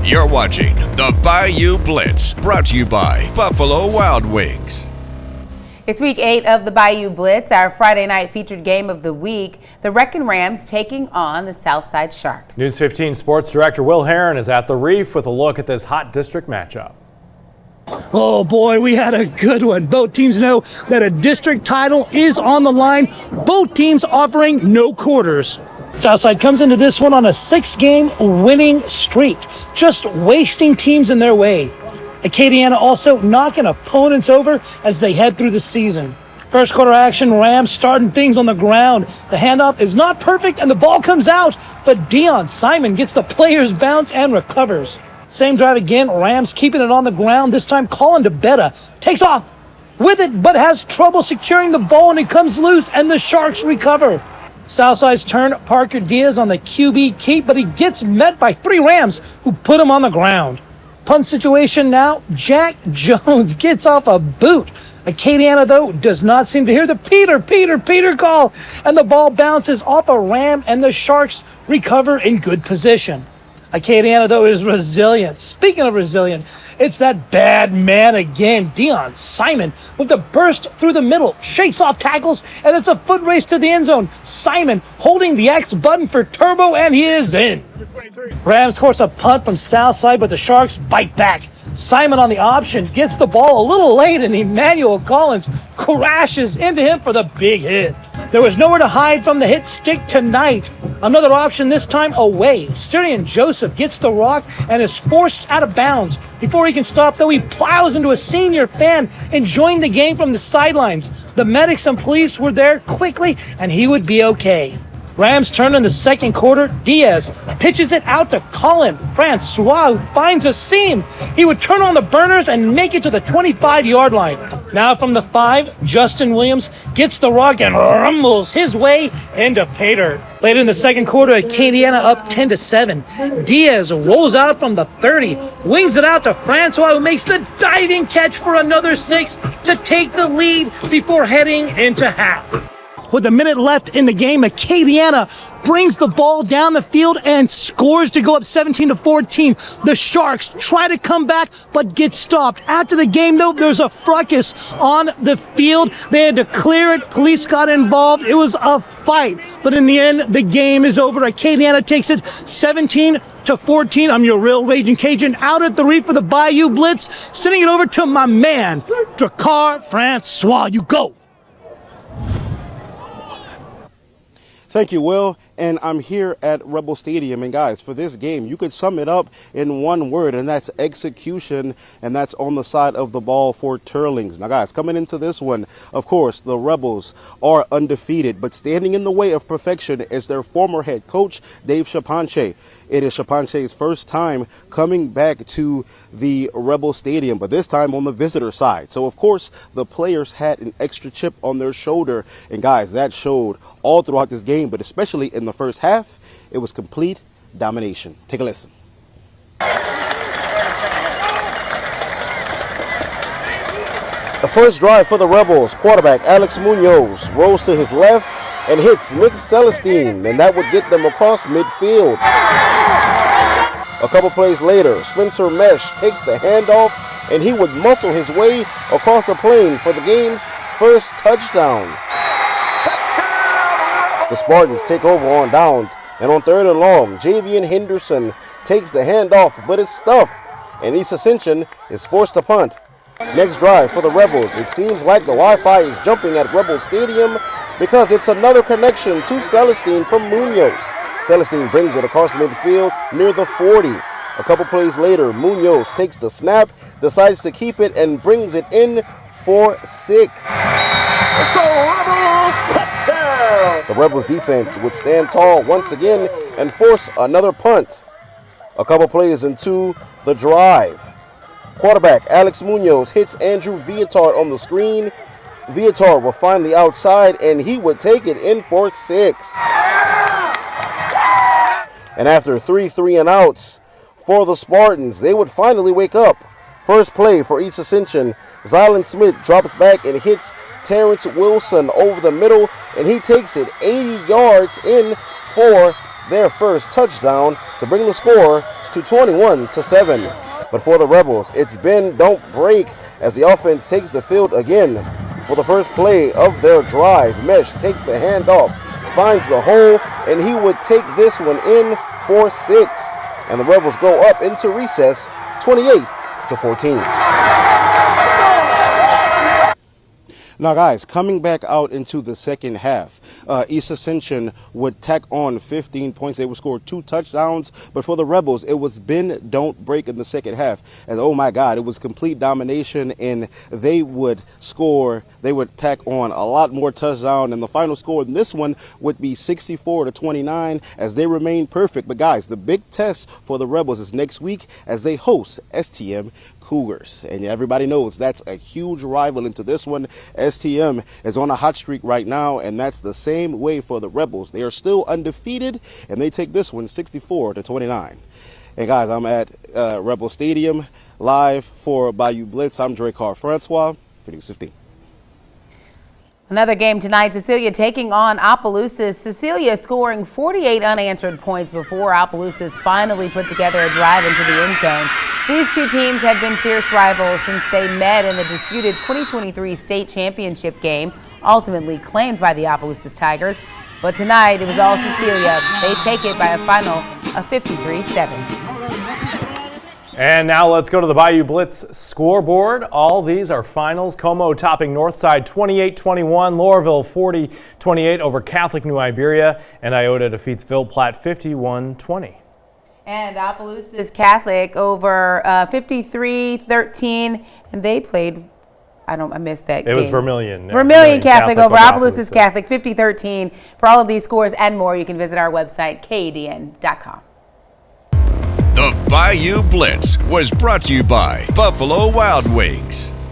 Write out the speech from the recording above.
You're watching the Bayou Blitz, brought to you by Buffalo Wild Wings. It's week 8 of the Bayou Blitz, our Friday night featured game of the week. The Wreckin' Rams taking on the Southside Sharks. News 15 sports director Will Herron is at the Reef with a look at this hot district matchup. Oh boy, we had a good one. Both teams know that a district title is on the line. Both teams offering no quarters. Southside comes into this one on a 6-game winning streak, just wasting teams in their way. Acadiana also knocking opponents over as they head through the season. First quarter action, Rams starting things on the ground. The handoff is not perfect and the ball comes out, but Dion Simon gets the player's bounce and recovers. Same drive again, Rams keeping it on the ground, this time Colin DeBetta takes off with it but has trouble securing the ball and it comes loose and the Sharks recover. Southside's turn, Parker Diaz on the QB keep, but he gets met by 3 Rams who put him on the ground. Punt situation now, Jack Jones gets off a boot. Acadiana, though, does not seem to hear the Peter call, and the ball bounces off a Ram, and the Sharks recover in good position. Acadiana, though, is resilient. Speaking of resilient, it's that bad man again, Dion Simon, with the burst through the middle, shakes off tackles, and it's a foot race to the end zone. Simon holding the X button for turbo, and he is in. Rams force a punt from Southside, but the Sharks bite back. Simon on the option gets the ball a little late, and Emmanuel Collins crashes into him for the big hit. There was nowhere to hide from the hit stick tonight. Another option, this time away. Styrian Joseph gets the rock and is forced out of bounds. Before he can stop, though, he plows into a senior fan enjoying the game from the sidelines. The medics and police were there quickly, and he would be okay. Rams turn in the second quarter. Diaz pitches it out to Colin Francois, who finds a seam. He would turn on the burners and make it to the 25-yard line. Now from the 5, Justin Williams gets the rock and rumbles his way into pay dirt. Later in the second quarter, Acadiana up 10-7. Diaz rolls out from the 30, wings it out to Francois, who makes the diving catch for another 6 to take the lead before heading into half. With a minute left in the game, Acadiana brings the ball down the field and scores to go up 17-14. The Sharks try to come back, but get stopped. After the game, though, there's a fracas on the field. They had to clear it. Police got involved. It was a fight. But in the end, the game is over. Acadiana takes it 17-14. I'm your real Raging Cajun out at the Reef for the Bayou Blitz. Sending it over to my man, Dracar Francois. You go. Thank you, Will. And I'm here at Rebel Stadium. And guys, for this game, you could sum it up in one word, and that's execution. And that's on the side of the ball for Teurlings. Now, guys, coming into this one, of course, the Rebels are undefeated. But standing in the way of perfection is their former head coach, Dave Chapanche. It is Chapanche's first time coming back to the Rebel Stadium, but this time on the visitor side. So, of course, the players had an extra chip on their shoulder. And, guys, that showed all throughout this game, but especially in the first half, it was complete domination. Take a listen. The first drive for the Rebels, quarterback Alex Munoz rolls to his left and hits Nick Celestine, and that would get them across midfield. A couple plays later, Spencer Mesh takes the handoff, and he would muscle his way across the plane for the game's first touchdown. The Spartans take over on downs, and on 3rd and long, Javian Henderson takes the handoff, but it's stuffed, and East Ascension is forced to punt. Next drive for the Rebels. It seems like the Wi-Fi is jumping at Rebel Stadium because it's another connection to Celestine from Munoz. Celestine brings it across midfield near the 40. A couple plays later, Munoz takes the snap, decides to keep it, and brings it in for 6. It's a Rebel touchdown! The Rebels defense would stand tall once again and force another punt. A couple plays into the drive. Quarterback Alex Munoz hits Andrew Viatar on the screen. Viatar will find the outside, and he would take it in for 6. And after 3 and outs for the Spartans, they would finally wake up. First play for East Ascension, Zylan Smith drops back and hits Terrence Wilson over the middle, and he takes it 80 yards in for their first touchdown to bring the score to 21-7. But for the Rebels, it's been don't break as the offense takes the field again. For the first play of their drive, Mesh takes the handoff, finds the hole, and he would take this one in for 6. And the Rebels go up into recess 28-14. Now, guys, coming back out into the second half, East Ascension would tack on 15 points. They would score 2 touchdowns. But for the Rebels, it was bend, don't break in the second half. And, oh, my God, it was complete domination. And they would tack on a lot more touchdowns. And the final score in this one would be 64-29 as they remain perfect. But, guys, the big test for the Rebels is next week as they host STM Cougars. And everybody knows that's a huge rival into this one. STM is on a hot streak right now, and that's the same way for the Rebels. They are still undefeated, and they take this one 64-29. And guys, I'm at Rebel Stadium live for Bayou Blitz. I'm Dre Carr-Francois for News 15. Another game tonight, Cecilia taking on Opelousas. Cecilia scoring 48 unanswered points before Opelousas finally put together a drive into the end zone. These two teams have been fierce rivals since they met in the disputed 2023 state championship game, ultimately claimed by the Opelousas Tigers. But tonight, it was all Cecilia. They take it by a final of 53-7. And now let's go to the Bayou Blitz scoreboard. All these are finals. Como topping Northside 28-21, Laurelville 40-28 over Catholic New Iberia, and Iota defeats Ville Platte 51-20. And Opelousas Catholic over 53-13, and they played, I missed that game. It was Vermilion. Vermilion Catholic over Opelousas Catholic 50-13. For all of these scores and more, you can visit our website, kadn.com. The Bayou Blitz was brought to you by Buffalo Wild Wings.